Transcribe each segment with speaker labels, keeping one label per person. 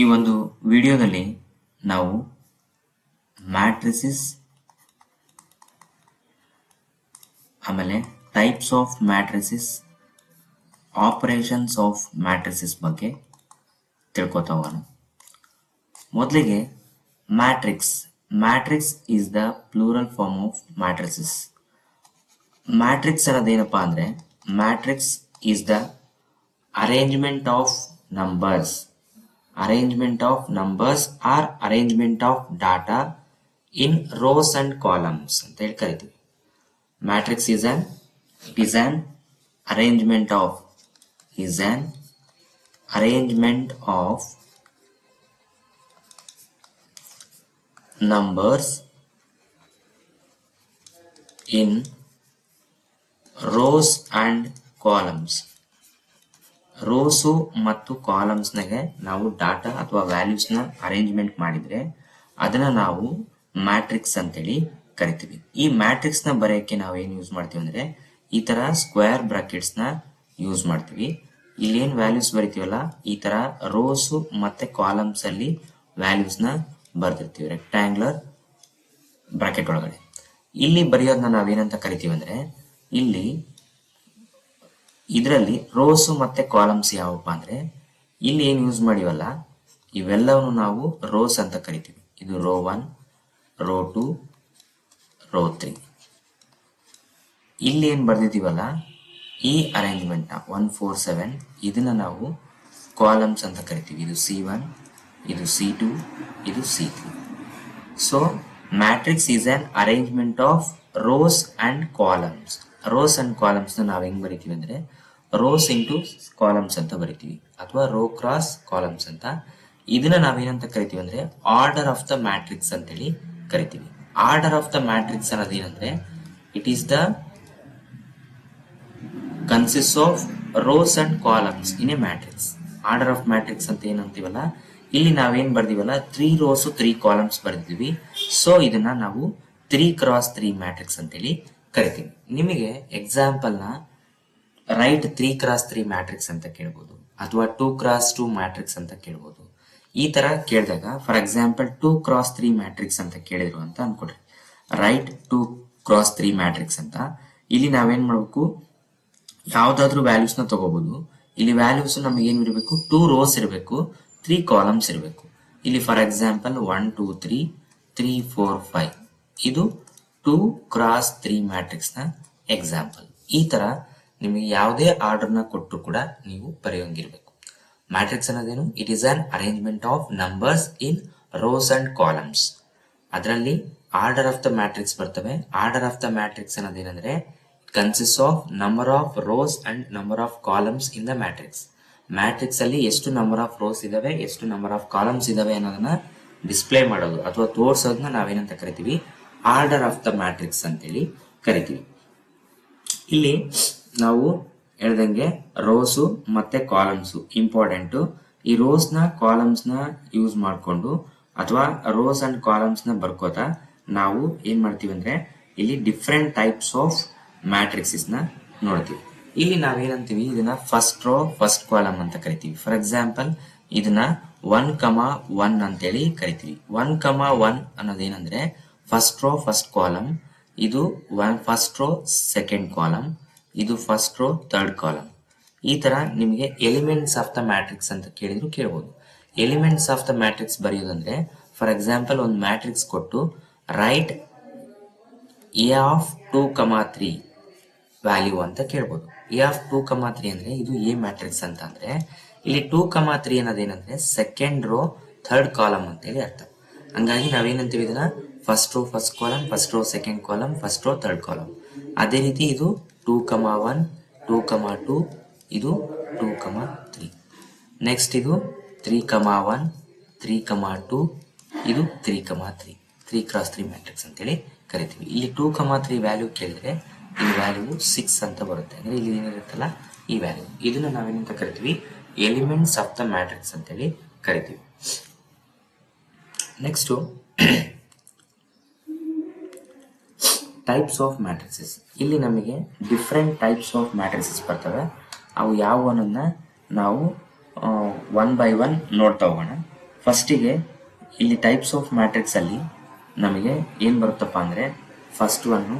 Speaker 1: ಈ ಒಂದು ವಿಡಿಯೋದಲ್ಲಿ ನಾವು ಮ್ಯಾಟ್ರಿಸಸ್ ಆಮೇಲೆ types of matrices, operations of matrices ಬಗ್ಗೆ ತಿಳ್ಕೊತಾ ಹೋಗೋಣ. ಮೊದಲಿಗೆ matrix. Matrix is the plural form of matrices. Matrix ಅನ್ನೋದೇನಪ್ಪಾ ಅಂದ್ರೆ, matrix is the arrangement of numbers, arrangement of numbers or arrangement of data in rows and columns ಅಂತ ಹೇಳಿ ಕರಿತೀವಿ. Matrix is an arrangement of numbers in rows and columns. Rose ಮತ್ತು ಕಾಲಮ್ಸ್ನಾಗೆ ನಾವು data ಅಥವಾ ವ್ಯಾಲ್ಯೂಸ್ನ arrangement ಮಾಡಿದ್ರೆ ಅದನ್ನ ನಾವು ಮ್ಯಾಟ್ರಿಕ್ಸ್ ಅಂತೇಳಿ ಕರಿತೀವಿ. ಈ ಮ್ಯಾಟ್ರಿಕ್ಸ್ ನ ಬರೆಯಕ್ಕೆ ನಾವು ಏನ್ ಯೂಸ್ ಮಾಡ್ತೀವಿ ಅಂದ್ರೆ, ಈ ತರ ಸ್ಕ್ವೇರ್ ಬ್ರಾಕೆಟ್ಸ್ ನ ಯೂಸ್ ಮಾಡ್ತೀವಿ. ಇಲ್ಲಿ ಏನ್ ವ್ಯಾಲ್ಯೂಸ್ ಬರಿತೀವಲ್ಲ, ಈ ತರ ರೋಸು ಮತ್ತೆ ಕಾಲಮ್ಸ್ ಅಲ್ಲಿ ವ್ಯಾಲ್ಯೂಸ್ ನ ಬರ್ದಿರ್ತೀವಿ ರೆಕ್ಟ್ಯಾಂಗ್ಯುಲರ್ ಬ್ರಾಕೆಟ್ ಒಳಗಡೆ. ಇಲ್ಲಿ ಬರೆಯೋದನ್ನ ನಾವೇನಂತ ಕರಿತೀವಿ ಅಂದ್ರೆ, ಇದರಲ್ಲಿ ರೋಸ್ ಮತ್ತೆ ಕಾಲಮ್ಸ್ ಯಾವಪ್ಪ ಅಂದ್ರೆ, ಇಲ್ಲಿ ಏನ್ ಯೂಸ್ ಮಾಡಿವಲ್ಲ ಇವೆಲ್ಲವನ್ನು ನಾವು ರೋಸ್ ಅಂತ ಕರಿತೀವಿ. ಇದು ರೋ 1, ರೋ 2, ರೋ 3. ಇಲ್ಲಿ ಏನ್ ಬರ್ದಿದ್ದೀವಲ್ಲ ಈ ಅರೇಂಜ್ಮೆಂಟ್ 1 4 7 ಇದನ್ನ ನಾವು ಕಾಲಮ್ಸ್ ಅಂತ ಕರಿತೀವಿ. ಇದು C1, ಇದು C2, ಇದು C3. So matrix is an arrangement of rows and columns. Rose and columns ನ ನಾವ್ ಹೆಂಗ್ ಬರಿತೀವಿ ಅಂದ್ರೆ, ರೋಸ್ ಇಂಟು ಕಾಲಮ್ಸ್ ಅಂತ ಬರಿತೀವಿ, ಅಥವಾ ರೋ ಕ್ರಾಸ್ ಕಾಲಮ್ಸ್ ಅಂತ. ಇದನ್ನ ನಾವೇನಂತ ಕರಿತೀವಿ ಅಂದ್ರೆ, ಆರ್ಡರ್ ಆಫ್ ದ ಮ್ಯಾಟ್ರಿಕ್ಸ್ ಅಂತೇಳಿ ಕರಿತೀವಿ. ಆರ್ಡರ್ ಆಫ್ ದ ಮ್ಯಾಟ್ರಿಕ್ಸ್ ಅನ್ನೋದೇನಂದ್ರೆ, it is the consist of rows and columns in a matrix. Order of matrix ಅಂತ ಏನಂತೀವಲ್ಲ, ಇಲ್ಲಿ ನಾವೇನ್ ಬರ್ದಿವಲ್ಲ 3 ರೋಸ್ 3 ಕಾಲಮ್ಸ್ ಬರ್ದಿದ್ವಿ. ಸೊ ಇದನ್ನ ನಾವು 3 ಕ್ರಾಸ್ 3 ಮ್ಯಾಟ್ರಿಕ್ಸ್ ಅಂತೇಳಿ ಕರಿತೀವಿ. ನಿಮಗೆ ಎಕ್ಸಾಂಪಲ್ ನ ರೈಟ್ 3 ಕ್ರಾಸ್ 3 ಮ್ಯಾಟ್ರಿಕ್ಸ್ ಅಂತ ಕೇಳ್ಬೋದು, ಅಥವಾ 2 ಕ್ರಾಸ್ 2 ಮ್ಯಾಟ್ರಿಕ್ಸ್ ಅಂತ ಕೇಳ್ಬೋದು. ಈ ತರ ಕೇಳಿದಾಗ, ಫಾರ್ ಎಕ್ಸಾಂಪಲ್ 2 ಕ್ರಾಸ್ 3 ಮ್ಯಾಟ್ರಿಕ್ಸ್ ಅಂತ ಕೇಳಿದ್ರು ಅಂತ ಅನ್ಕೊಡ್ರಿ, ರೈಟ್ 2 ಕ್ರಾಸ್ 3 ಮ್ಯಾಟ್ರಿಕ್ಸ್ ಅಂತ. ಇಲ್ಲಿ ನಾವೇನ್ ಮಾಡ್ಬೇಕು, ಯಾವ್ದಾದ್ರು ವ್ಯಾಲ್ಯೂಸ್ ನ ತಗೋಬಹುದು. ಇಲ್ಲಿ ವ್ಯಾಲ್ಯೂಸ್ ನಮಗೆ ಏನ್ ಇರಬೇಕು, 2 ರೋಸ್ ಇರಬೇಕು, 3 ಕಾಲಮ್ಸ್ ಇರಬೇಕು. ಇಲ್ಲಿ ಫಾರ್ ಎಕ್ಸಾಂಪಲ್ 1 2 3 3 4 5 ಇದು 2 ಕ್ರಾಸ್ 3 ಮ್ಯಾಟ್ರಿಕ್ಸ್ ನ ಎಕ್ಸಾಂಪಲ್. ಈ ತರ ನಿಮಗೆ ಯಾವುದೇ ಆರ್ಡರ್ ನ ಕೊಟ್ಟರು ಕೂಡ ನೀವು ಬರೆಯೋಂಗಿರ್ಬೇಕು. ಮ್ಯಾಟ್ರಿಕ್ಸ್ ಅನ್ನೋದೇನು, it is an arrangement of numbers in rows and columns. ಅದರಲ್ಲಿ ಆರ್ಡರ್ ಆಫ್ ದ ಮ್ಯಾಟ್ರಿಕ್ಸ್ ಬರ್ತವೆ. ಆರ್ಡರ್ ಆಫ್ ದ ಮ್ಯಾಟ್ರಿಕ್ಸ್ ಅನ್ನೋದೇನಂದ್ರೆ, consist of number of rows and number of columns in the matrix. Matrix ಅಲ್ಲಿ ಎಷ್ಟು number of rose ಇದಾವೆ, ಎಷ್ಟು number of columns ಇದಾವೆ ಅನ್ನೋದನ್ನ display ಮಾಡೋದು ಅಥವಾ ತೋರ್ಸೋದನ್ನ ನಾವೇನಂತ ಕರಿತೀವಿ, ಆರ್ಡರ್ ಆಫ್ ದ ಮ್ಯಾಟ್ರಿಕ್ಸ್ ಅಂತೇಳಿ ಕರಿತೀವಿ. ಇಲ್ಲಿ ನಾವು ಹೇಳ್ದಂಗೆ ರೋಸು ಮತ್ತೆ ಕಾಲಮ್ಸ್ ಇಂಪಾರ್ಟೆಂಟ್. ಈ ರೋಸ್ ನ ಕಾಲಮ್ಸ್ ನ ಯೂಸ್ ಮಾಡ್ಕೊಂಡು ಅಥವಾ ರೋಸ್ ಅಂಡ್ ಕಾಲಮ್ಸ್ ನ ಬರ್ಕೋತಾ ನಾವು ಏನ್ ಮಾಡ್ತೀವಿ ಅಂದ್ರೆ, ಇಲ್ಲಿ ಡಿಫ್ರೆಂಟ್ ಟೈಪ್ಸ್ ಆಫ್ ಮ್ಯಾಟ್ರಿಕ್ಸಸ್ ನ ನೋಡ್ತೀವಿ. ಇಲ್ಲಿ ನಾವೇನಂತೀವಿ, ಇದನ್ನ ಫಸ್ಟ್ ರೋ ಫಸ್ಟ್ ಕಾಲಮ್ ಅಂತ ಕರಿತೀವಿ. ಫಾರ್ ಎಕ್ಸಾಂಪಲ್ ಇದನ್ನ 1, 1 ಅಂತೇಳಿ ಕರಿತೀವಿ. 1, 1 ಅನ್ನೋದೇನಂದ್ರೆ ಫಸ್ಟ್ ರೋ ಫಸ್ಟ್ ಕಾಲಮ್, ಇದು ಫಸ್ಟ್ ರೋ ಸೆಕೆಂಡ್ ಕಾಲಮ್, ಇದು ಫಸ್ಟ್ ರೋ ಥರ್ಡ್ ಕಾಲಮ್. ಈ ತರ ನಿಮಗೆ ಎಲಿಮೆಂಟ್ಸ್ ಆಫ್ ದ ಮ್ಯಾಟ್ರಿಕ್ಸ್ ಅಂತ ಕೇಳಿದ್ರು ಕೇಳಬಹುದು. ಎಲಿಮೆಂಟ್ಸ್ ಆಫ್ ದ ಮ್ಯಾಟ್ರಿಕ್ಸ್ ಬರೆಯೋದಂದ್ರೆ, ಫಾರ್ ಎಕ್ಸಾಂಪಲ್ ಒಂದು ಮ್ಯಾಟ್ರಿಕ್ಸ್ ಕೊಟ್ಟು ರೈಟ್ ಎ ಆಫ್ 2, 3 ವ್ಯಾಲ್ಯೂ ಅಂತ ಕೇಳ್ಬೋದು. ಎ ಆಫ್ 2, 3 ಅಂದ್ರೆ ಇದು ಎ ಮ್ಯಾಟ್ರಿಕ್ಸ್ ಅಂತ ಅಂದ್ರೆ, ಇಲ್ಲಿ 2, 3 ಅನ್ನೋದೇನಂದ್ರೆ ಸೆಕೆಂಡ್ ರೋ ಥರ್ಡ್ ಕಾಲಮ್ ಅಂತೇಳಿ ಅರ್ಥ. ಹಂಗಾಗಿ ನಾವೇನಂತೀವಿ, ಇದನ್ನ first row first column, first row second column, first row third column. ಅದೇ ರೀತಿ ಇದು 2, 1 2, 2 ಇದು 2, 3. ನೆಕ್ಸ್ಟ್ ಇದು 3, 1 3, 2 ಇದು 3, 3 3 ಕ್ರಾಸ್ 3 ಮ್ಯಾಟ್ರಿಕ್ಸ್ ಅಂತೇಳಿ ಕರಿತೀವಿ. ಇಲ್ಲಿ 2, 3 ವ್ಯಾಲ್ಯೂ ಕೇಳಿದ್ರೆ ಈ ವ್ಯಾಲ್ಯೂ 6 ಅಂತ ಬರುತ್ತೆ. ಅಂದ್ರೆ ಇಲ್ಲಿ ಏನಿರುತ್ತಲ್ಲ ಈ ವ್ಯಾಲ್ಯೂ, ಇದನ್ನ ನಾವೇನಂತ ಕರಿತೀವಿ, ಎಲಿಮೆಂಟ್ಸ್ ಆಫ್ ದ ಮ್ಯಾಟ್ರಿಕ್ಸ್ ಅಂತೇಳಿ ಕರಿತೀವಿ. Next types of matrices. ಇಲ್ಲಿ ನಮಗೆ ಡಿಫ್ರೆಂಟ್ ಟೈಪ್ಸ್ ಆಫ್ ಮ್ಯಾಟ್ರಿಸಸ್ ಬರ್ತವೆ. ಅವು ಯಾವ ಅನ್ನೋದನ್ನ ನಾವು 1 by 1 ನೋಡ್ತಾ ಹೋಗೋಣ. ಫಸ್ಟಿಗೆ ಇಲ್ಲಿ ಟೈಪ್ಸ್ ಆಫ್ ಮ್ಯಾಟ್ರಿಕ್ಸ್ ಅಲ್ಲಿ ನಮಗೆ ಏನ್ ಬರುತ್ತಪ್ಪ ಅಂದ್ರೆ ಫಸ್ಟ್ ಒನ್ನು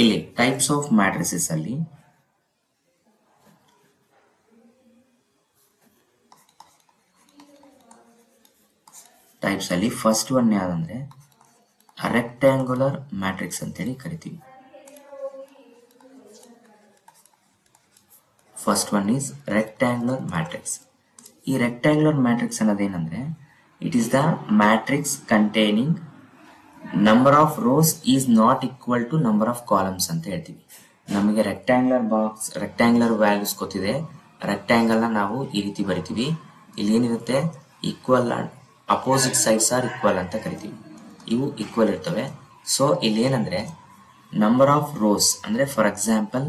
Speaker 1: ಇಲ್ಲಿ ಟೈಪ್ಸ್ ಆಫ್ ಮ್ಯಾಟ್ರಿಸಸ್ ಅಲ್ಲಿ ಫಸ್ಟ್ ಒನ್ ಯಾವ್ದಂದ್ರೆ ರೆಕ್ಟ್ಯಾಂಗುಲರ್ ಮ್ಯಾಟ್ರಿಕ್ಸ್ ಅಂತೇಳಿ ಕರಿತೀವಿ. First one is rectangular matrix. ಈ ರೆಕ್ಟ್ಯಾಂಗುಲರ್ ಮ್ಯಾಟ್ರಿಕ್ಸ್ ಅನ್ನೋದೇನಂದ್ರೆ it is the matrix containing number of rows is not equal to number of columns ಅಂತ ಹೇಳ್ತೀವಿ. ನಮಗೆ ರೆಕ್ಟ್ಯಾಂಗುಲರ್ ವ್ಯಾಲ್ಯೂಸ್ ಗೊತ್ತಿದೆ. ರೆಕ್ಟ್ಯಾಂಗಲ್ ನ ನಾವು ಈ ರೀತಿ ಬರಿತೀವಿ. ಇಲ್ಲಿ ಏನಿರುತ್ತೆ equal and opposite sides are equal ಅಂತ ಕರಿತೀವಿ. ಇವು ಈಕ್ವಲ್ ಇರ್ತವೆ. ಸೊ ಇಲ್ಲಿ ಏನಂದ್ರೆ ನಂಬರ್ ಆಫ್ ರೋಸ್ ಅಂದ್ರೆ ಫಾರ್ ಎಕ್ಸಾಂಪಲ್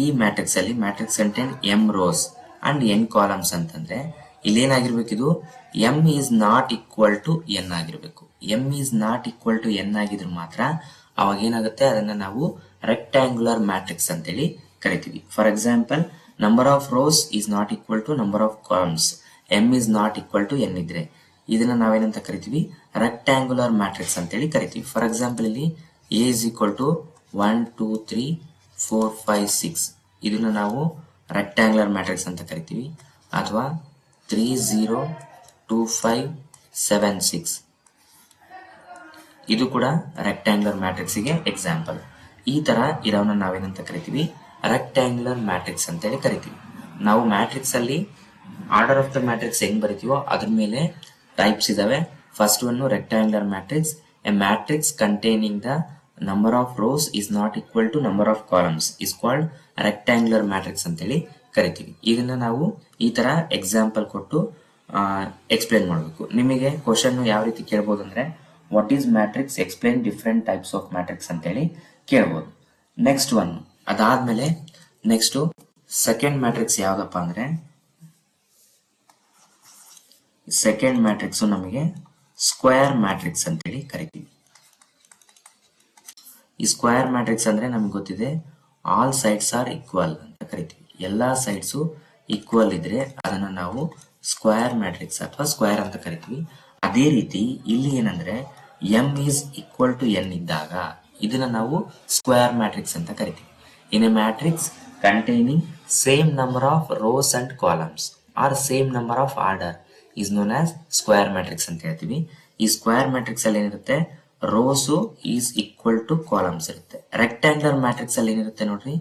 Speaker 1: ಈ ಮ್ಯಾಟ್ರಿಕ್ಸ್ ಅಲ್ಲಿ matrix contain m rows and n columns ಅಂತಂದ್ರೆ ಇಲ್ಲಿ ಏನಾಗಿರ್ಬೇಕು, ಇದು m is not equal to n ಆಗಿರ್ಬೇಕು. M is not equal to n ಆಗಿದ್ರೆ ಮಾತ್ರ ಅವಾಗ ಏನಾಗುತ್ತೆ, ಅದನ್ನ ನಾವು ರೆಕ್ಟ್ಯಾಂಗುಲರ್ ಮ್ಯಾಟ್ರಿಕ್ಸ್ ಅಂತೇಳಿ ಕರಿತೀವಿ. For example number of rows is not equal to number of columns, m is not equal to n ಇದ್ರೆ ಇದನ್ನ ನಾವೇನಂತ ಕರಿತೀವಿ, ರೆಕ್ಟ್ಯಾಂಗುಲರ್ ಮ್ಯಾಟ್ರಿಕ್ಸ್ ಅಂತೇಳಿ ಕರಿತೀವಿ. ಫಾರ್ ಎಕ್ಸಾಂಪಲ್ ಇಲ್ಲಿ ಎ ಇಸ್ ಈಕ್ವಲ್ ಟು 1 2 3 4 5 6 ಇದನ್ನ ನಾವು ರೆಕ್ಟ್ಯಾಂಗುಲರ್ ಮ್ಯಾಟ್ರಿಕ್ಸ್ ಅಂತ ಕರಿತೀವಿ. ಅಥವಾ 3 0 2 5 7 6 ಇದು ಕೂಡ ರೆಕ್ಟ್ಯಾಂಗುಲರ್ ಮ್ಯಾಟ್ರಿಕ್ಸ್ ಗೆ ಎಕ್ಸಾಂಪಲ್. ಈ ತರ ಇರೋವನ್ನ ನಾವೇನಂತ ಕರಿತೀವಿ, ರೆಕ್ಟ್ಯಾಂಗುಲರ್ ಮ್ಯಾಟ್ರಿಕ್ಸ್ ಅಂತೇಳಿ ಕರಿತೀವಿ. ನಾವು ಮ್ಯಾಟ್ರಿಕ್ಸ್ ಅಲ್ಲಿ ಆರ್ಡರ್ ಆಫ್ ದ ಮ್ಯಾಟ್ರಿಕ್ಸ್ ಹೆಂಗ್ ಬರಿತೀವೋ ಅದ್ರ ಮೇಲೆ ಟೈಪ್ಸ್ ಇದಾವೆ. First one rectangular matrix, a matrix containing the number of rows is not equal to number of columns is called rectangular matrix ಅಂತೇಳಿ ಕರಿತೀವಿ. ಇದನ್ನ ನಾವು ಈ ತರ ಎಕ್ಸಾಂಪಲ್ ಕೊಟ್ಟು ಎಕ್ಸ್ಪ್ಲೇನ್ ಮಾಡಬೇಕು. ನಿಮಗೆ ಕ್ವಶನ್ ಯಾವ ರೀತಿ ಕೇಳಬಹುದು ಅಂದ್ರೆ what is matrix, explain different types of matrix ಅಂತೇಳಿ ಕೇಳಬಹುದು. ನೆಕ್ಸ್ಟ್ ಒನ್ ಅದಾದ್ಮೇಲೆ ನೆಕ್ಸ್ಟ್ ಸೆಕೆಂಡ್ ಮ್ಯಾಟ್ರಿಕ್ಸ್ ಯಾವ್ದಪ್ಪ ಅಂದ್ರೆ ಸೆಕೆಂಡ್ ಮ್ಯಾಟ್ರಿಕ್ಸ್ ನಮಗೆ ಸ್ಕ್ವೇರ್ ಮ್ಯಾಟ್ರಿಕ್ಸ್ ಅಂತೇಳಿ ಕರಿತೀವಿ. ಈ ಸ್ಕ್ವೇರ್ ಮ್ಯಾಟ್ರಿಕ್ಸ್ ಅಂದ್ರೆ ನಮ್ಗೆ ಗೊತ್ತಿದೆ ಆಲ್ ಸೈಡ್ಸ್ ಆರ್ ಈಕ್ವಲ್ ಅಂತ ಕರಿತೀವಿ. ಎಲ್ಲಾ ಸೈಡ್ಸ್ ಈಕ್ವಲ್ ಇದ್ರೆ ಅದನ್ನ ನಾವು ಸ್ಕ್ವೇರ್ ಮ್ಯಾಟ್ರಿಕ್ಸ್ ಅಥವಾ ಸ್ಕ್ವೇರ್ ಅಂತ ಕರಿತೀವಿ. ಅದೇ ರೀತಿ ಇಲ್ಲಿ ಏನಂದ್ರೆ m is equal to n ಇದ್ದಾಗ ಇದನ್ನ ನಾವು ಸ್ಕ್ವೇರ್ ಮ್ಯಾಟ್ರಿಕ್ಸ್ ಅಂತ ಕರಿತೀವಿ. In a matrix containing same number of rows and columns are same number of order is known as square matrix ಅಂತ ಹೇಳ್ತೀವಿ. ಈ ಸ್ಕ್ವೇರ್ ಮ್ಯಾಟ್ರಿಕ್ಸ್ ಅಲ್ಲಿ ಏನಿರುತ್ತೆ, rows is equal to columns ಇರುತ್ತೆ. ರೆಕ್ಟ್ಯಾಂಗುಲರ್ ಮ್ಯಾಟ್ರಿಕ್ಸ್ ಅಲ್ಲಿ ಏನಿರುತ್ತೆ ನೋಡ್ರಿ,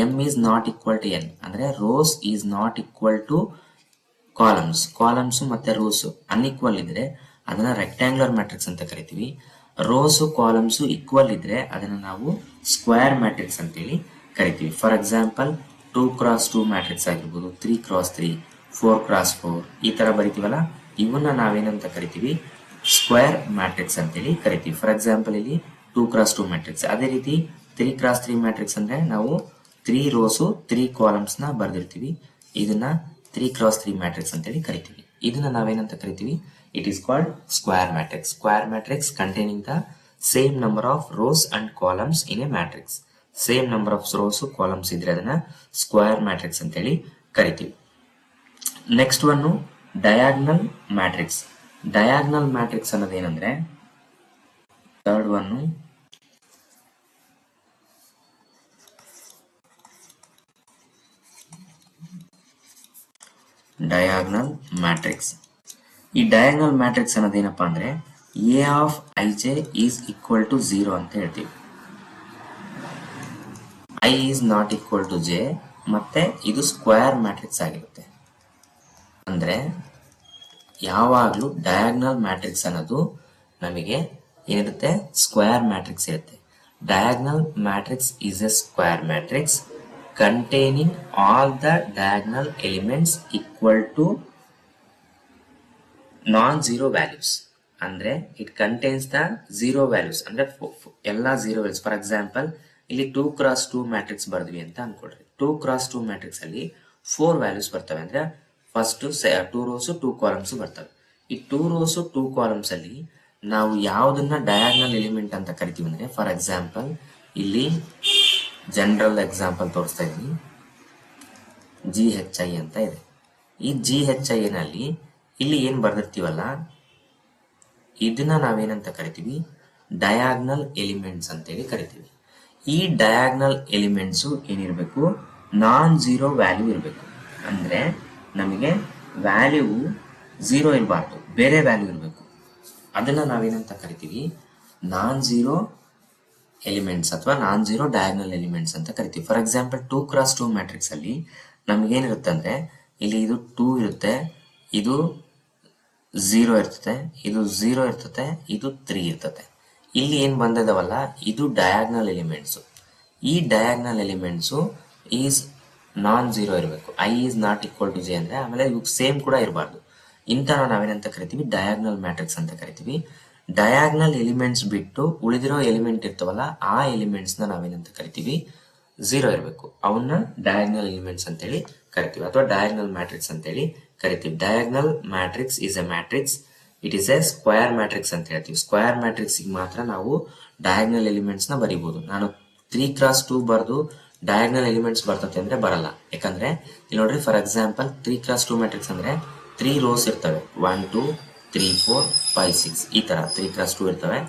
Speaker 1: m is not equal to n ಅಂದ್ರೆ rows is not equal to columns ಮತ್ತೆ ರೋಸ್ ಅನ್ಈಕ್ವಲ್ ಇದ್ರೆ ಅದನ್ನ ರೆಕ್ಟ್ಯಾಂಗುಲರ್ ಮ್ಯಾಟ್ರಿಕ್ಸ್ ಅಂತ ಕರಿತೀವಿ. ರೋಸ್ ಕಾಲಮ್ಸ್ ಈಕ್ವಲ್ ಇದ್ರೆ ಅದನ್ನ ನಾವು ಸ್ಕ್ವೇರ್ ಮ್ಯಾಟ್ರಿಕ್ಸ್ ಅಂತೇಳಿ ಕರಿತೀವಿ. ಫಾರ್ ಎಕ್ಸಾಂಪಲ್ 2x2 ಮ್ಯಾಟ್ರಿಕ್ಸ್ ಆಗಿರ್ಬೋದು, 3x3, 4x4 ಈ ತರ ಬರಿತೀವಲ್ಲ, ಇವನ್ನ ನಾವೇನಂತ ಕರಿತೀವಿ, ಸ್ಕ್ವೇರ್ ಮ್ಯಾಟ್ರಿಕ್ಸ್ ಅಂತೇಳಿ ಕರಿತೀವಿ. ಫಾರ್ ಎಕ್ಸಾಂಪಲ್ ಇಲ್ಲಿ 2x2 ಮ್ಯಾಟ್ರಿಕ್ಸ್. ಅದೇ ರೀತಿ 3x3 ಮ್ಯಾಟ್ರಿಕ್ಸ್ ಅಂದ್ರೆ ನಾವು 3 ರೋಸ್ 3 ಕಾಲಮ್ಸ್ ನ ಬರ್ದಿರ್ತೀವಿ. ಇದನ್ನ 3x3 ಮ್ಯಾಟ್ರಿಕ್ಸ್ ಅಂತೇಳಿ ಕರಿತೀವಿ. ಇದನ್ನ ನಾವೇನಂತ ಕರಿತೀವಿ, it is called square matrix. Square matrix containing the same number of rows and columns in a matrix. Same number of rows columns ಇದ್ರೆ ಅದನ್ನ ಸ್ಕ್ವೇರ್ ಮ್ಯಾಟ್ರಿಕ್ಸ್ ಅಂತೇಳಿ ಕರಿತೀವಿ. Next one diagonal matrix. Diagonal matrix ಅನ್ನೋದು ಏನಂದ್ರೆ third one diagonal matrix. ಈ diagonal matrix ಅನ್ನೋದೇನಪ್ಪಾ ಅಂದ್ರೆ a of i j is equal to 0 ಅಂತ ಹೇಳ್ತೀವಿ. I is not equal to j ಮತ್ತೆ ಇದು ಸ್ಕ್ವೇರ್ ಮ್ಯಾಟ್ರಿಕ್ಸ್ ಆಗಿರುತ್ತೆ. ಅಂದ್ರೆ ಯಾವಾಗ್ಲೂ ಡಯಾಗ್ನಲ್ ಮ್ಯಾಟ್ರಿಕ್ಸ್ ಅನ್ನೋದು ನಮಗೆ ಏನಿರುತ್ತೆ, ಸ್ಕ್ವೇರ್ ಮ್ಯಾಟ್ರಿಕ್ಸ್ ಇರುತ್ತೆ. Diagonal matrix is a square matrix containing all the diagonal elements equal to non zero values ಅಂದ್ರೆ it contains the zero values ಅಂದ್ರೆ ಎಲ್ಲಾ ಝೀರೋ ವ್ಯಾಲ್ಯೂಸ್. ಫಾರ್ ಎಕ್ಸಾಂಪಲ್ ಇಲ್ಲಿ 2x2 ಮ್ಯಾಟ್ರಿಕ್ಸ್ ಬರ್ದ್ವಿ ಅಂತ ಅನ್ಕೊಳ್ರಿ. 2x2 matrix ಅಲ್ಲಿ 4 values ಬರ್ತವೆ ಅಂದ್ರೆ first 2 rose 2 columns ಬರ್ತವೆ. ಈ 2 ರೋಸ್ 2 ಕಾಲಮ್ಸ್ ಅಲ್ಲಿ ನಾವು ಯಾವ್ದನ್ನ ಡಯಾಗ್ನಲ್ ಎಲಿಮೆಂಟ್ ಅಂತ ಕರಿತೀವಿ ಅಂದ್ರೆ, ಫಾರ್ ಎಕ್ಸಾಂಪಲ್ ಇಲ್ಲಿ ಜನರಲ್ ಎಕ್ಸಾಂಪಲ್ ತೋರಿಸ್ತಾ ಇದೀನಿ, GHI ಅಂತ ಇದೆ. ಈ GHI ನಲ್ಲಿ ಇಲ್ಲಿ ಏನ್ ಬರ್ದಿರ್ತೀವಲ್ಲ ಇದನ್ನ ನಾವೇನಂತ ಕರಿತೀವಿ, ಡಯಾಗ್ನಲ್ ಎಲಿಮೆಂಟ್ಸ್ ಅಂತೇಳಿ ಕರಿತೀವಿ. ಈ ಡಯಾಗ್ನಲ್ ಎಲಿಮೆಂಟ್ಸು ಏನಿರಬೇಕು, ನಾನ್ ಝೀರೋ ವ್ಯಾಲ್ಯೂ ಇರಬೇಕು. ಅಂದ್ರೆ ನಮಗೆ ವ್ಯಾಲ್ಯೂ ಝೀರೋ ಇರಬಾರ್ದು, ಬೇರೆ ವ್ಯಾಲ್ಯೂ ಇರಬೇಕು. ಅದನ್ನ ನಾವೇನಂತ ಕರಿತೀವಿ, ನಾನ್ ಝೀರೋ ಎಲಿಮೆಂಟ್ಸ್ ಅಥವಾ ನಾನ್ ಝೀರೋ ಡಯಾಗ್ನಲ್ ಎಲಿಮೆಂಟ್ಸ್ ಅಂತ ಕರಿತೀವಿ. ಫಾರ್ ಎಕ್ಸಾಂಪಲ್ 2x2 ಮ್ಯಾಟ್ರಿಕ್ಸ್ ಅಲ್ಲಿ ನಮ್ಗೇನಿರುತ್ತೆ ಅಂದ್ರೆ ಇಲ್ಲಿ ಇದು 2 ಇರುತ್ತೆ, ಇದು 0 ಇರ್ತದೆ, ಇದು 0 ಇರ್ತದೆ, ಇದು 3 ಇರ್ತದೆ. ಇಲ್ಲಿ ಏನ್ ಬಂದಿದಾವಲ್ಲ ಇದು ಡಯಾಗ್ನಲ್ ಎಲಿಮೆಂಟ್ಸ್. ಈ diagonal elements is non zero ಇರಬೇಕು. I is not equal to j ಅಂದ್ರೆ ಆಮೇಲೆ ಇವು ಸೇಮ್ ಕೂಡ ಇರಬಾರ್ದು. ಇಂತ ನಾವೇನಂತ ಕರಿತೀವಿ, ಡಯಾಗ್ನಲ್ ಮ್ಯಾಟ್ರಿಕ್ಸ್ ಅಂತ ಕರಿತೀವಿ. ಡಯಾಗ್ನಲ್ ಎಲಿಮೆಂಟ್ಸ್ ಬಿಟ್ಟು ಉಳಿದಿರೋ ಎಲಿಮೆಂಟ್ ಇರ್ತವಲ್ಲ ಆ ಎಲಿಮೆಂಟ್ಸ್ ನ ನಾವೇನಂತ ಕರಿತೀವಿ, ಝೀರೋ ಇರಬೇಕು. ಅವನ್ನ ಡಯಾಗ್ನಲ್ ಎಲಿಮೆಂಟ್ಸ್ ಅಂತೇಳಿ ಕರಿತೀವಿ ಅಥವಾ ಡಯಾಗ್ನಲ್ ಮ್ಯಾಟ್ರಿಕ್ಸ್ ಅಂತೇಳಿ ಕರಿತೀವಿ. Diagonal matrix is a matrix, it is A square matrix ಅಂತ ಹೇಳ್ತೀವಿ. ಸ್ಕ್ವೇರ್ ಮ್ಯಾಟ್ರಿಕ್ಸ್ ಮಾತ್ರ ನಾವು ಡಯಾಗ್ನಲ್ ಎಲಿಮೆಂಟ್ಸ್ ನ ಬರೀಬಹುದು. ನಾನು 3x2 ಬರ್ದು ಡಯಾಗ್ನಲ್ ಎಲಿಮೆಂಟ್ಸ್ ಬರ್ತದೆ ಅಂದ್ರೆ ಬರಲ್ಲ. ಯಾಕಂದ್ರೆ ಇಲ್ಲಿ ನೋಡ್ರಿ, ಫಾರ್ ಎಕ್ಸಾಂಪಲ್ 3x2 ಮ್ಯಾಟ್ರಿಕ್ಸ್ ಅಂದ್ರೆ 3 ರೋಸ್ ಇರ್ತವೆ, 1 2 3 4 5 6 ಈ ತರ 3x2 ಇರ್ತವೆ.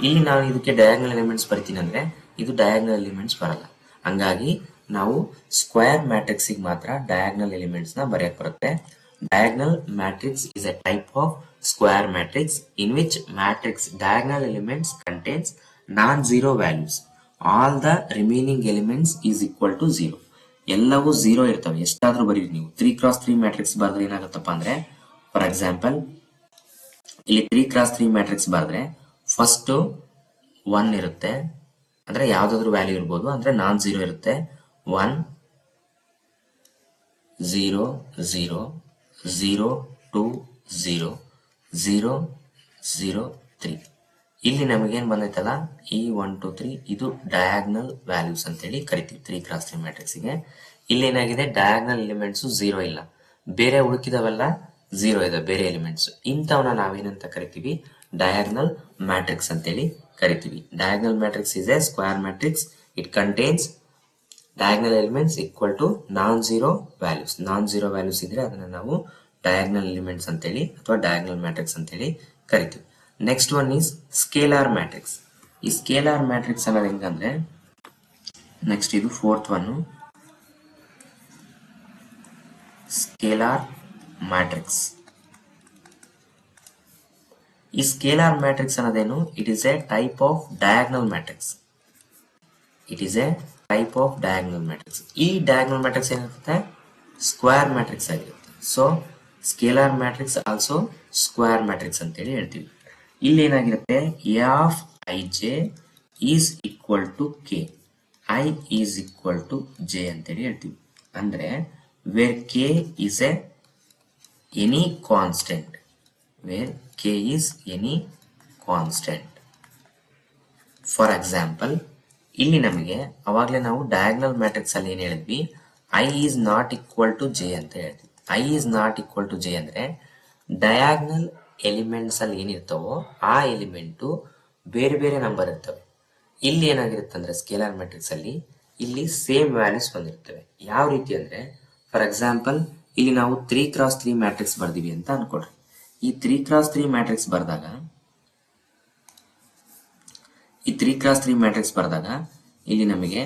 Speaker 1: ಇಲ್ಲಿ ನಾನು ಇದಕ್ಕೆ ಡಯಾಗ್ನಲ್ ಎಲಿಮೆಂಟ್ಸ್ ಬರ್ತೀನಿ ಅಂದ್ರೆ ಇದು ಡಯಾಗ್ನಲ್ ಎಲಿಮೆಂಟ್ಸ್ ಬರಲ್ಲ. ಹಂಗಾಗಿ ನಾವು ಸ್ಕ್ವೇರ್ ಮ್ಯಾಟ್ರಿಕ್ಸ್ ಮಾತ್ರ ಡಯಾಗ್ನಲ್ ಎಲಿಮೆಂಟ್ಸ್ ನ ಬರೆಯಕ್ ಬರುತ್ತೆ. Diagonal matrix is a type of square matrix in which matrix diagonal elements contains non-zero values. All the remaining elements is equal to 0. ಎಲ್ಲವೂ 0 ಇರ್ತವೆ. ಎಷ್ಟಾದ್ರೂ ಬರೀರಿ ನೀವು. 3x3 ಮ್ಯಾಟ್ರಿಕ್ಸ್ ಬರೆದ್ರೆ ಏನಾಗುತ್ತಪ್ಪ ಅಂದ್ರೆ, ಫಾರ್ ಎಕ್ಸಾಂಪಲ್ ಇಲ್ಲಿ 3x3 ಮ್ಯಾಟ್ರಿಕ್ಸ್ ಬರೆದ್ರೆ ಫಸ್ಟ್ 1 ಇರುತ್ತೆ, ಅಂದ್ರೆ ಯಾವ್ದಾದ್ರು ವ್ಯಾಲ್ಯೂ ಇರ್ಬೋದು, ಅಂದ್ರೆ ನಾನ್ ಝೀರೋ ಇರುತ್ತೆ. 1 0 0 0 2 0 0 0 3. ಇಲ್ಲಿ ನಮಗೇನ್ ಬಂದೈತಲ್ಲ ಈ 1 2 3 ಇದು ಡಯಾಗ್ನಲ್ ವ್ಯಾಲ್ಯೂಸ್ ಅಂತೇಳಿ ಕರಿತೀವಿ 3x3 ಮ್ಯಾಟ್ರಿಕ್ಸ್ ಗೆ. ಇಲ್ಲಿ ಏನಾಗಿದೆ, ಡಯಾಗ್ನಲ್ ಎಲಿಮೆಂಟ್ಸ್ 0 ಇಲ್ಲ, ಬೇರೆ ಉಳಿಕಿದವೆಲ್ಲ 0 ಇದೆ, ಬೇರೆ ಎಲಿಮೆಂಟ್ಸ್. ಇಂಥವನ್ನ ನಾವೇನಂತ ಕರಿತೀವಿ, ಡಯಾಗ್ನಲ್ ಮ್ಯಾಟ್ರಿಕ್ಸ್ ಅಂತೇಳಿ ಕರಿತೀವಿ. Diagonal matrix is A square matrix. It contains diagonal elements equal to non-zero values. Non-zero values ಇದ್ರೆ ಅದನ್ನ ನಾವು diagonal elements ಅಂತೇಳಿ ಅಥವಾ diagonal matrix ಅಂತೇಳಿ ಕರಿತೀವಿ. Next one is scalar matrix. ಈ ಸ್ಕೇಲಾರ್ ಮ್ಯಾಟ್ರಿಕ್ಸ್ ಅನ್ನೋದು ಹೆಂಗಂದ್ರೆ, ನೆಕ್ಸ್ಟ್ ಇದು ಫೋರ್ತ್ ಒನ್, ಸ್ಕೇಲಾರ್ ಮ್ಯಾಟ್ರಿಕ್ಸ್. ಈ ಸ್ಕೇಲಾರ್ ಮ್ಯಾಟ್ರಿಕ್ಸ್ ಅನ್ನೋದೇನು, it is a type of diagonal matrix. It is a type of diagonal matrix. ಈ ಡಯಾಗ್ನಲ್ ಮ್ಯಾಟ್ರಿಕ್ಸ್ ಏನಿರುತ್ತೆ, ಸ್ಕ್ವೇರ್ ಮ್ಯಾಟ್ರಿಕ್ಸ್ ಆಗಿರುತ್ತೆ. So scalar matrix also square matrix ಅಂತೇಳಿ ಹೇಳ್ತೀವಿ. ಇಲ್ಲಿ ಏನಾಗಿರುತ್ತೆ, a of i j is equal to k, i is equal to j ಅಂತೇಳಿ ಹೇಳ್ತೀವಿ. ಅಂದ್ರೆ where k is a any constant, where k is any constant. For example ಇಲ್ಲಿ ನಮಗೆ ಅವಾಗಲೇ ನಾವು ಡಯಾಗ್ನಲ್ ಮ್ಯಾಟ್ರಿಕ್ಸ್ ಅಲ್ಲಿ ಏನ್ ಹೇಳಿದ್ವಿ, i is not equal to j ಅಂತ ಹೇಳ್ತೀವಿ. I is not equal to j ಅಂದ್ರೆ ಡಯಾಗ್ನಲ್ ಎಲಿಮೆಂಟ್ಸ್ ಅಲ್ಲಿ ಏನಿರ್ತಾವೋ ಆ ಎಲಿಮೆಂಟು ಬೇರೆ ಬೇರೆ ನಂಬರ್ ಇರ್ತವೆ. ಇಲ್ಲಿ ಏನಾಗಿರುತ್ತೆ ಅಂದ್ರೆ ಸ್ಕೇಲಾರ್ ಮ್ಯಾಟ್ರಿಕ್ಸ್ ಅಲ್ಲಿ ಇಲ್ಲಿ ಸೇಮ್ ವ್ಯಾಲ್ಯೂಸ್ ಬಂದಿರ್ತವೆ. ಯಾವ ರೀತಿ ಅಂದ್ರೆ, ಫಾರ್ ಎಕ್ಸಾಂಪಲ್ ಇಲ್ಲಿ ನಾವು 3x3 ಮ್ಯಾಟ್ರಿಕ್ಸ್ ಬರ್ದಿವಿ ಅಂತ ಅನ್ಕೊಡ್ರಿ. ಈ 3x3 ಮ್ಯಾಟ್ರಿಕ್ಸ್ ಬರ್ದಾಗ ಇಲ್ಲಿ ನಮಗೆ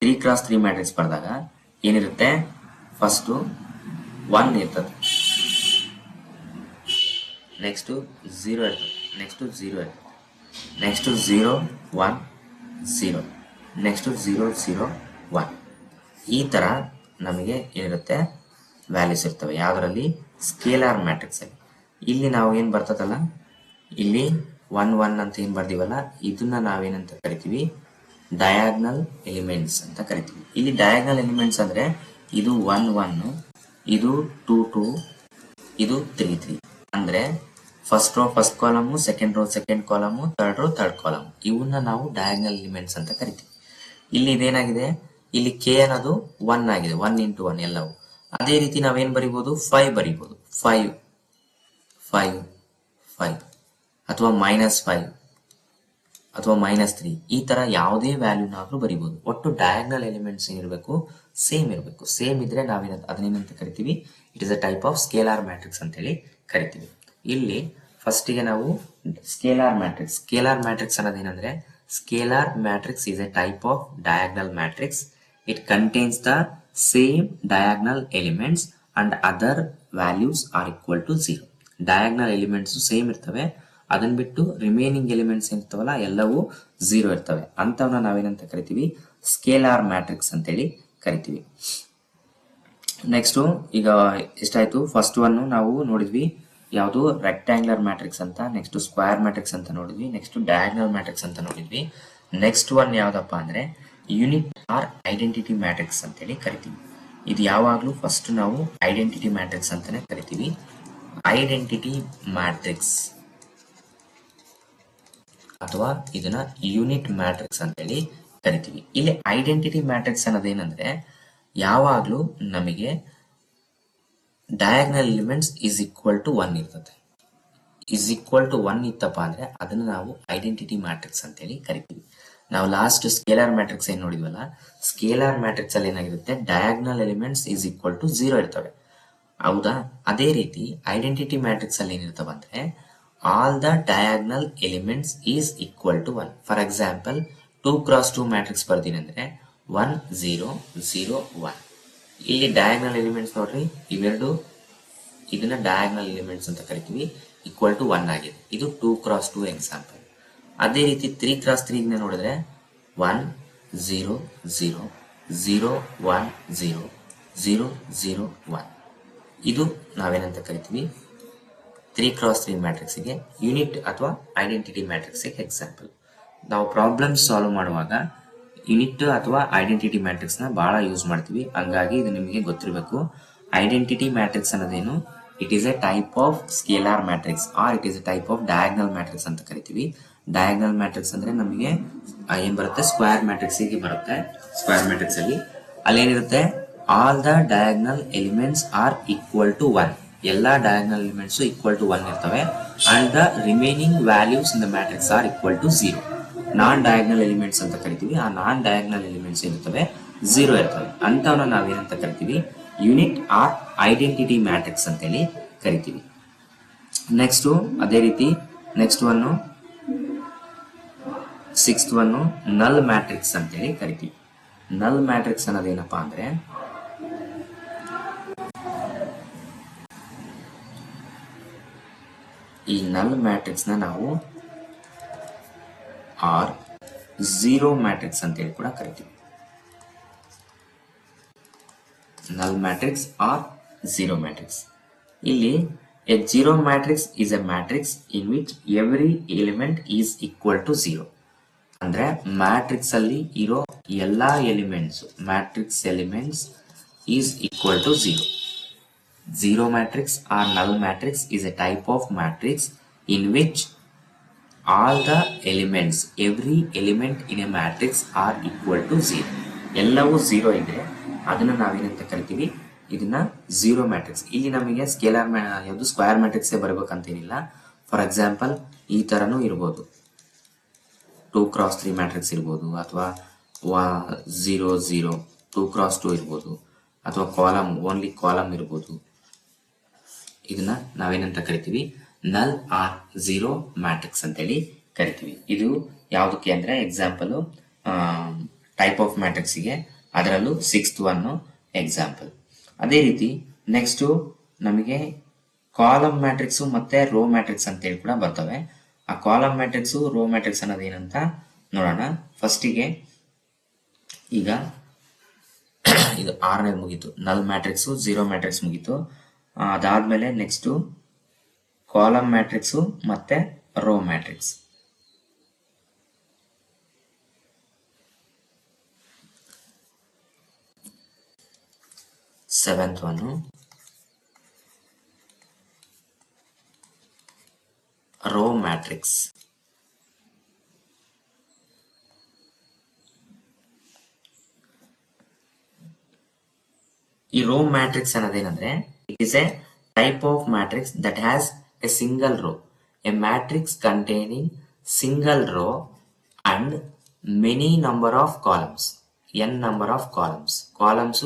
Speaker 1: 3x3 ಮ್ಯಾಟ್ರಿಕ್ಸ್ ಬರ್ದಾಗ ಏನಿರುತ್ತೆ, ಫಸ್ಟ್ 1 ಇರ್ತದೆ, ನೆಕ್ಸ್ಟ್ 0 ಇರ್ತದೆ, ನೆಕ್ಸ್ಟ್ 0 ಇರ್ತದೆ, ನೆಕ್ಸ್ಟ್ 0 1 0, ನೆಕ್ಸ್ಟ್ 0 0 1. ಈ ತರ ನಮಗೆ ಏನಿರುತ್ತೆ ವ್ಯಾಲ್ಯೂಸ್ ಇರ್ತವೆ. ಯಾವ್ದ್ರಲ್ಲಿ, ಸ್ಕೇಲಾರ್ ಮ್ಯಾಟ್ರಿಕ್ಸ್ ಅಲ್ಲಿ. ಇಲ್ಲಿ ನಾವು ಏನ್ ಬರ್ತದಲ್ಲ, ಇಲ್ಲಿ 1 1 ಅಂತ ಏನ್ ಬರ್ದಿವಲ್ಲ, ಇದನ್ನ ನಾವೇನಂತ ಕರಿತೀವಿ, ಡಯಾಗ್ನಲ್ ಎಲಿಮೆಂಟ್ಸ್ ಅಂತ ಕರಿತೀವಿ. ಇಲ್ಲಿ ಡಯಾಗ್ನಲ್ ಎಲಿಮೆಂಟ್ಸ್ ಅಂದ್ರೆ ಇದು 1 1, ಇದು 2 2, ಇದು 3 3. ಅಂದ್ರೆ first row first column, second row second column, third row third column. ಇವನ್ನ ನಾವು ಡಯಾಗ್ನಲ್ ಎಲಿಮೆಂಟ್ಸ್ ಅಂತ ಕರಿತೀವಿ. ಇಲ್ಲಿ ಇದೇನಾಗಿದೆ, ಇಲ್ಲಿ ಕೆ ಅನ್ನೋದು 1 ಆಗಿದೆ, 1 ಇಂಟು 1 ಎಲ್ಲವೂ. ಅದೇ ರೀತಿ ನಾವೇನ್ ಬರಿಬಹುದು, 5 ಬರಿಬಹುದು, 5 5 5, ಅಥವಾ -5 ಅಥವಾ -3, ಈ ತರ ಯಾವುದೇ ವ್ಯಾಲ್ಯೂನಾದ್ರೂ ಬರಿಬಹುದು. ಒಟ್ಟು ಡಯಾಗ್ನಲ್ ಎಲಿಮೆಂಟ್ಸ್ ಏನಿರಬೇಕು, ಸೇಮ್ ಇರಬೇಕು. ಸೇಮ್ ಇದ್ರೆ ಅದನ್ನೇನಂತ ಕರಿತೀವಿ, it is a type of scalar matrix ಅಂತ ಹೇಳಿ ಕರಿತೀವಿ. ಇಲ್ಲಿ ಫಸ್ಟಿಗೆ ನಾವು ಸ್ಕೇಲಾರ್ ಮ್ಯಾಟ್ರಿಕ್ಸ್ ಅನ್ನೋದೇನಂದ್ರೆ, scalar matrix is a type of diagonal matrix. It contains the same diagonal elements and other values are equal to 0. Diagonal elements same ಇರ್ತವೆ, ಅದನ್ನ ಬಿಟ್ಟು ರಿಮೈನಿಂಗ್ ಎಲಿಮೆಂಟ್ಸ್ ಇರ್ತವಲ್ಲ ಎಲ್ಲವೂ 0 ಇರ್ತವೆ. ಅಂತವನ್ನ ನಾವೇನಂತ ಕರಿತೀವಿ, ಸ್ಕೇಲಾರ್ ಮ್ಯಾಟ್ರಿಕ್ಸ್ ಅಂತೇಳಿ ಕರಿತೀವಿ. ನೆಕ್ಸ್ಟ್ ಈಗ ಎಷ್ಟಾಯ್ತು, ಫಸ್ಟ್ ಒನ್ ನಾವು ನೋಡಿದ್ವಿ ಯಾವುದು, ರೆಕ್ಟ್ಯಾಂಗ್ಯುಲರ್ ಮ್ಯಾಟ್ರಿಕ್ಸ್ ಅಂತ, ನೆಕ್ಸ್ಟ್ ಸ್ಕ್ವೇರ್ ಮ್ಯಾಟ್ರಿಕ್ಸ್ ಅಂತ ನೋಡಿದ್ವಿ, ನೆಕ್ಸ್ಟ್ ಡಯಾಗ್ನಲ್ ಮ್ಯಾಟ್ರಿಕ್ಸ್ ಅಂತ ನೋಡಿದ್ವಿ. ನೆಕ್ಸ್ಟ್ ಒನ್ ಯಾವ್ದಪ್ಪ ಅಂದ್ರೆ ಯೂನಿಟ್ ಆರ್ ಐಡೆಂಟಿಟಿ ಮ್ಯಾಟ್ರಿಕ್ಸ್ ಅಂತೇಳಿ ಕರಿತೀವಿ. ಇದು ಯಾವಾಗ್ಲೂ ಫಸ್ಟ್ ನಾವು ಐಡೆಂಟಿಟಿ ಮ್ಯಾಟ್ರಿಕ್ಸ್ ಅಂತಾನೆ ಕರಿತೀವಿ. ಐಡೆಂಟಿಟಿ ಮ್ಯಾಟ್ರಿಕ್ಸ್ ಅಥವಾ ಇದನ್ನ ಯೂನಿಟ್ ಮ್ಯಾಟ್ರಿಕ್ಸ್ ಅಂತೇಳಿ ಕರಿತೀವಿ. ಇಲ್ಲಿ ಐಡೆಂಟಿಟಿ ಮ್ಯಾಟ್ರಿಕ್ಸ್ ಅನ್ನೋದೇನಂದ್ರೆ, ಯಾವಾಗ್ಲೂ ನಮಗೆ diagonal elements is equal to 1 ಇರ್ತದೆ. ಇಸ್ ಈಕ್ವಲ್ ಟು 1 ಇತ್ತಪ್ಪ ಅಂದ್ರೆ ಅದನ್ನ ನಾವು ಐಡೆಂಟಿಟಿ ಮ್ಯಾಟ್ರಿಕ್ಸ್ ಅಂತೇಳಿ ಕರಿತೀವಿ. ನಾವು ಲಾಸ್ಟ್ ಸ್ಕೇಲಾರ್ ಮ್ಯಾಟ್ರಿಕ್ಸ್ ಏನ್ ನೋಡಿದ್ವಲ್ಲ, ಸ್ಕೇಲಾರ್ ಮ್ಯಾಟ್ರಿಕ್ಸ್ ಅಲ್ಲಿ ಏನಾಗಿರುತ್ತೆ, diagonal elements is equal to 0 ಇರ್ತವೆ, ಹೌದಾ? ಅದೇ ರೀತಿ ಐಡೆಂಟಿಟಿ ಮ್ಯಾಟ್ರಿಕ್ಸ್ ಅಲ್ಲಿ ಏನಿರ್ತವೆ ಅಂದ್ರೆ, all the diagonal elements is equal to 1. For example 2 x 2 matrix ಬರ್ತೀನಿ ಅಂದ್ರೆ 1 0 0 1. ಇಲ್ಲಿ ಡಯಾಗ್ನಲ್ ಎಲಿಮೆಂಟ್ಸ್ ನೋಡ್ರಿ, ಇವೆರಡು ಇದನ್ನ ಡಯಾಗ್ನಲ್ ಎಲಿಮೆಂಟ್ಸ್ ಅಂತ ಕರಿತೀವಿ, ಈಕ್ವಲ್ ಟು 1 ಆಗಿದೆ. ಇದು 2 x 2 ಎಕ್ಸಾಂಪಲ್. ಅದೇ ರೀತಿ 3 x 3 ನೋಡಿದ್ರೆ 1 0 0 0 1 0 0 0 1. ಇದು ನಾವೇನಂತ ಕರಿತೀವಿ, 3 x 3 ಮ್ಯಾಟ್ರಿಕ್ಸ್ಗೆ ಯೂನಿಟ್ ಅಥವಾ ಐಡೆಂಟಿಟಿ ಮ್ಯಾಟ್ರಿಕ್ಸ್ಗೆ ಎಕ್ಸಾಂಪಲ್. ನಾವು ಪ್ರಾಬ್ಲಮ್ ಸಾಲ್ವ್ ಮಾಡುವಾಗ ಯೂನಿಟ್ ಅಥವಾ ಐಡೆಂಟಿಟಿ ಮ್ಯಾಟ್ರಿಕ್ಸ್ ನ ಬಹಳ ಯೂಸ್ ಮಾಡ್ತೀವಿ, ಹಂಗಾಗಿ ಇದು ನಿಮಗೆ ಗೊತ್ತಿರಬೇಕು. ಐಡೆಂಟಿಟಿ ಮ್ಯಾಟ್ರಿಕ್ಸ್ ಅನ್ನೋದೇನು, it is a type of scalar matrix or it is a type of diagonal matrix ಅಂತ ಕರಿತೀವಿ. ಡಯಾಗ್ನಲ್ ಮ್ಯಾಟ್ರಿಕ್ಸ್ ಅಂದ್ರೆ ನಮಗೆ ಏನ್ ಬರುತ್ತೆ, ಸ್ಕ್ವೇರ್ ಮ್ಯಾಟ್ರಿಕ್ಸ್ ಗೆ ಬರುತ್ತೆ. ಸ್ಕ್ವೇರ್ ಮ್ಯಾಟ್ರಿಕ್ಸ್ ಅಲ್ಲಿ ಅಲ್ಲೇನಿರುತ್ತೆ, all the diagonal elements are equal to 1. ಎಲ್ಲಾ ಡಯಾಗ್ನಲ್ ಎಲಿಮೆಂಟ್ಸ್ ಈಕ್ವಲ್ ಟು 1 ಇರ್ತವೆ, and the remaining values in the matrix are equal to 0. Non diagonal elements ಅಂತ ಕರಿತೀವಿ. ಆ ನಾನ್ ಡಯಾಗ್ನಲ್ ಎಲಿಮೆಂಟ್ಸ್ ಇರ್ತವೆ 0 ಇರ್ತವೆ, ಅಂತವನ್ನ ನಾವೇನಂತ ಕರಿತೀವಿ, ಯೂನಿಟ್ ಆರ್ ಐಡೆಂಟಿಟಿ ಮ್ಯಾಟ್ರಿಕ್ಸ್ ಅಂತೇಳಿ ಕರಿತೀವಿ. ನೆಕ್ಸ್ಟ್ ಅದೇ ರೀತಿ ನೆಕ್ಸ್ಟ್ ಒನ್ ಸಿಕ್ಸ್ತ್ ಒನ್ ನಲ್ ಮ್ಯಾಟ್ರಿಕ್ಸ್ ಅಂತೇಳಿ ಕರಿತೀವಿ. ನಲ್ ಮ್ಯಾಟ್ರಿಕ್ಸ್ ಅನ್ನೋದೇನಪ್ಪಾ ಅಂದ್ರೆ, ಈ ನಲ್ ಮ್ಯಾಟ್ರಿಕ್ಸ್ ನ ನಾವು ಆರ್ ಝೀರೋ ಮ್ಯಾಟ್ರಿಕ್ಸ್ ಅಂತೇಳಿ ಕೂಡ ಕರಿತೀವಿ. Null matrix or zero matrix. ಇಲ್ಲಿ a zero matrix is a matrix in which every element is equal to 0. ಅಂದ್ರೆ ಮ್ಯಾಟ್ರಿಕ್ಸ್ ಅಲ್ಲಿ ಇರೋ ಎಲ್ಲಾ elements, matrix elements is equal to 0. Zero matrix or null matrix is a type of matrix in which all the elements, every element in a matrix are equal to 0. ಎಲ್ಲವೂ 0 ಇದ್ರೆ ಅದನ್ನ ನಾವೇನಂತ ಕರಿತೀವಿ, ಇದನ್ನ ಝೀರೋ ಮ್ಯಾಟ್ರಿಕ್ಸ್. ಇಲ್ಲಿ ನಮಗೆ scalar ಯಾವುದು square matrix ಬರ್ಬೇಕಂತೇನಿಲ್ಲ. For example ಈ ತರನೂ ಇರ್ಬೋದು, 2 x 3 ಮ್ಯಾಟ್ರಿಕ್ಸ್ ಇರ್ಬೋದು, ಅಥವಾ 0 0 2 x 2 ಇರ್ಬೋದು, ಅಥವಾ ಕಾಲಮ್ ಓನ್ಲಿ ಕಾಲಮ್ ಇರ್ಬೋದು. ಇದನ್ನ ನಾವೇನಂತ ಕರಿತೀವಿ, ನಲ್ ಆರ್ ಝೀರೋ ಮ್ಯಾಟ್ರಿಕ್ಸ್ ಅಂತೇಳಿ ಕರಿತೀವಿ. ಇದು ಯಾವುದಕ್ಕೆ ಅಂದ್ರೆ ಎಕ್ಸಾಂಪಲ್ ಟೈಪ್ ಆಫ್ ಮ್ಯಾಟ್ರಿಕ್ಸ್ ಗೆ, ಅದರಲ್ಲೂ ಸಿಕ್ಸ್ತ್ ಒನ್ ಎಕ್ಸಾಂಪಲ್. ಅದೇ ರೀತಿ ನೆಕ್ಸ್ಟ್ ನಮಗೆ ಕಾಲಮ್ ಮ್ಯಾಟ್ರಿಕ್ಸ್ ಮತ್ತೆ ರೋ ಮ್ಯಾಟ್ರಿಕ್ಸ್ ಅಂತೇಳಿ ಕೂಡ ಬರ್ತವೆ. ಆ ಕಾಲಮ್ ಮ್ಯಾಟ್ರಿಕ್ಸ್ ರೋ ಮ್ಯಾಟ್ರಿಕ್ಸ್ ಅನ್ನೋದು ಏನಂತ ನೋಡೋಣ. ಫಸ್ಟಿಗೆ ಈಗ ಇದು 6ನೇ ಮುಗೀತು, ನಲ್ ಮ್ಯಾಟ್ರಿಕ್ಸ್ ಝೀರೋ ಮ್ಯಾಟ್ರಿಕ್ಸ್ ಮುಗೀತು. ಅದಾದ್ಮೇಲೆ ನೆಕ್ಸ್ಟ್ ಕಾಲಮ್ ಮ್ಯಾಟ್ರಿಕ್ಸ್ ಮತ್ತೆ row matrix. Seventh one row matrix. ಈ ರೋ ಮ್ಯಾಟ್ರಿಕ್ಸ್ ಅನ್ನೋದೇನಂದ್ರೆ it is a type of matrix that has a single row, a matrix containing single row and many number of columns. N number of columns, columns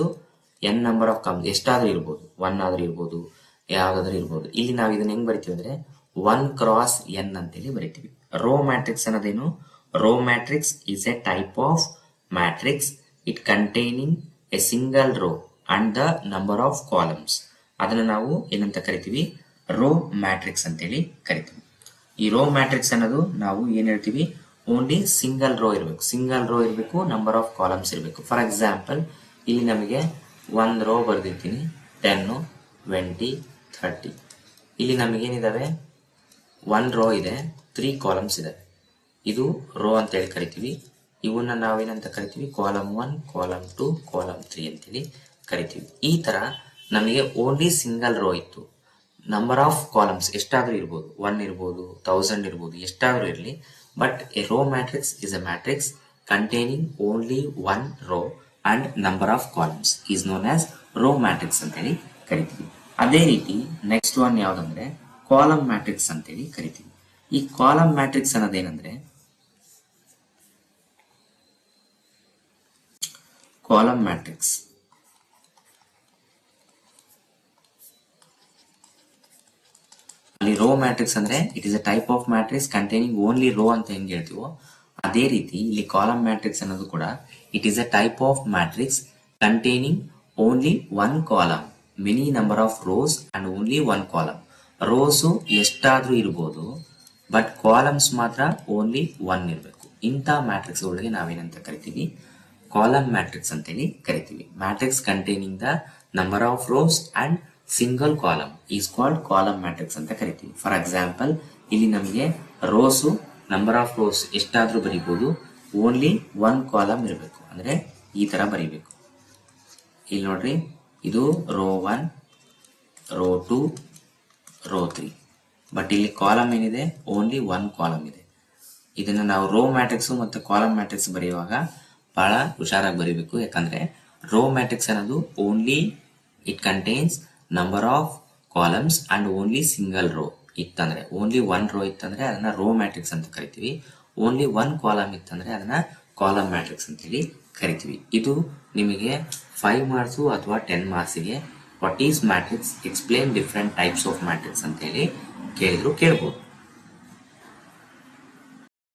Speaker 1: n number of columns ಎಷ್ಟಾದ್ರೂ ಇರ್ಬೋದು, 1 ಆದ್ರೂ ಇರ್ಬೋದು, ಯಾವ್ದಾದ್ರೂ ಇರ್ಬೋದು. ಇಲ್ಲಿ ನಾವು ಇದನ್ನ ಹೆಂಗ್ ಬರಿತೀವಿ ಅಂದ್ರೆ 1 ಕ್ರಾಸ್ ಎನ್ ಅಂತೇಳಿ ಬರಿತೀವಿ. ರೋ ಮ್ಯಾಟ್ರಿಕ್ಸ್ ಅನ್ನೋದೇನು? Row matrix is a type of matrix it containing a single row and the number of columns. ಅದನ್ನ ನಾವು ಏನಂತ ಕರಿತೀವಿ? ರೋ ಮ್ಯಾಟ್ರಿಕ್ಸ್ ಅಂತೇಳಿ ಕರಿತೀವಿ. ಈ ರೋ ಮ್ಯಾಟ್ರಿಕ್ಸ್ ಅನ್ನೋದು ನಾವು ಏನ್ ಹೇಳ್ತೀವಿ? ಓನ್ಲಿ ಸಿಂಗಲ್ ರೋ ಇರಬೇಕು, ಸಿಂಗಲ್ ರೋ ಇರಬೇಕು, ನಂಬರ್ ಆಫ್ ಕಾಲಮ್ಸ್ ಇರಬೇಕು. ಫಾರ್ ಎಕ್ಸಾಂಪಲ್ ಇಲ್ಲಿ ನಮಗೆ ಒಂದು ರೋ ಬರ್ದಿರ್ತೀನಿ 10, 20, 30. ಇಲ್ಲಿ ನಮಗೇನಿದಾವೆ 1 ರೋ ಇದೆ, 3 ಕಾಲಮ್ಸ್ ಇದೆ. ಇದು ರೋ ಅಂತ ಹೇಳಿ ಕರಿತೀವಿ. ಇವನ್ನ ನಾವೇನಂತ ಕರಿತೀವಿ? ಕಾಲಮ್ 1, ಕಾಲಮ್ 2, ಕಾಲಮ್ 3 ಅಂತೇಳಿ ಕರಿತೀವಿ. ಈ ತರ ನಮಗೆ ಓನ್ಲಿ ಸಿಂಗಲ್ ರೋ ಇತ್ತು. ನಂಬರ್ ಆಫ್ ಕಾಲಮ್ಸ್ ಎಷ್ಟಾದ್ರೂ ಇರ್ಬೋದು, 1 ಇರ್ಬೋದು, 1000 ಇರ್ಬೋದು, ಎಷ್ಟಾದ್ರೂ ಇರಲಿ. But a row matrix is a matrix containing only 1 row and number of columns is known as row matrix ಅಂತೇಳಿ ಕರಿತೀವಿ. ಅದೇ ರೀತಿ ನೆಕ್ಸ್ಟ್ ಒನ್ ಯಾವ್ದಂದ್ರೆ ಕಾಲಮ್ ಮ್ಯಾಟ್ರಿಕ್ಸ್ ಅಂತೇಳಿ ಕರಿತೀವಿ. ಈ ಕಾಲಮ್ ಮ್ಯಾಟ್ರಿಕ್ಸ್ ಅನ್ನೋದೇನಂದ್ರೆ ಕಾಲಮ್ ಮ್ಯಾಟ್ರಿಕ್ಸ್ ಅಲ್ಲಿ ರೋ ಮ್ಯಾಟ್ರಿಕ್ಸ್ ಅಂದ್ರೆ it is a type of matrix containing only row ಅಂತ ಹೆಂಗ್ ಹೇಳ್ತೀವೋ ಅದೇ ರೀತಿ ಇಲ್ಲಿ ಕಾಲಮ್ ಮ್ಯಾಟ್ರಿಕ್ಸ್ ಅನ್ನೋದು ಕೂಡ it is a type of matrix containing only 1 column, many number of rows and only 1 column. Rose ಎಷ್ಟಾದ್ರೂ ಇರ್ಬೋದು, ಬಟ್ ಕಾಲಮ್ಸ್ ಮಾತ್ರ ಓನ್ಲಿ 1 ಇರಬೇಕು. ಇಂಥ ಮ್ಯಾಟ್ರಿಕ್ಸ್ ಗಳಿಗೆ ನಾವೇನಂತ ಕರಿತೀವಿ? ಕಾಲಮ್ ಮ್ಯಾಟ್ರಿಕ್ಸ್ ಅಂತೇಳಿ ಕರಿತೀವಿ. Matrix containing the number of rows and single column is called column matrix ಅಂತ ಕರಿತೀವಿ. ಫಾರ್ ಎಕ್ಸಾಂಪಲ್ ಇಲ್ಲಿ ನಮಗೆ ರೋಸು ನಂಬರ್ ಆಫ್ ರೋಸ್ ಎಷ್ಟಾದ್ರೂ ಬರೀಬಹುದು, ಓನ್ಲಿ 1 ಕಾಲಮ್ ಇರಬೇಕು. ಅಂದ್ರೆ ಈ ತರ ಬರೀಬೇಕು. ಇಲ್ಲಿ ನೋಡ್ರಿ, ಇದು ರೋ 1, ರೋ 2, ರೋ 3. ಬಟ್ ಇಲ್ಲಿ ಕಾಲಮ್ ಏನಿದೆ? ಓನ್ಲಿ 1 ಕಾಲಮ್ ಇದೆ. ಇದನ್ನ ನಾವು ರೋ ಮ್ಯಾಟ್ರಿಕ್ಸ್ ಮತ್ತು ಕಾಲಮ್ ಮ್ಯಾಟ್ರಿಕ್ಸ್ ಬರೆಯುವಾಗ ಬಹಳ ಹುಷಾರಾಗಿ ಬರೀಬೇಕು. ಯಾಕಂದ್ರೆ ರೋ ಮ್ಯಾಟ್ರಿಕ್ಸ್ ಅನ್ನೋದು only it contains number of columns and only single rho ಇತ್ತಂದ್ರೆ, ಓನ್ಲಿ 1 ರೋ ಇತ್ತಂದ್ರೆ ಅದನ್ನ ರೋ ಮ್ಯಾಟ್ರಿಕ್ಸ್ ಅಂತ ಕರಿತೀವಿ. ಓನ್ಲಿ 1 ಕಾಲಮ್ ಇತ್ತಂದ್ರೆ ಅದನ್ನ ಕಾಲಮ್ ಮ್ಯಾಟ್ರಿಕ್ಸ್ ಅಂತೇಳಿ ಕರಿತೀವಿ. ಇದು ನಿಮಗೆ 5 ಮಾರ್ಕ್ಸ್ ಅಥವಾ 10 ಮಾರ್ಕ್ಸ್ಗೆ what is matrix, explain different types of matrix ಅಂತ ಹೇಳಿ ಕೇಳಿದ್ರು ಕೇಳ್ಬೋದು.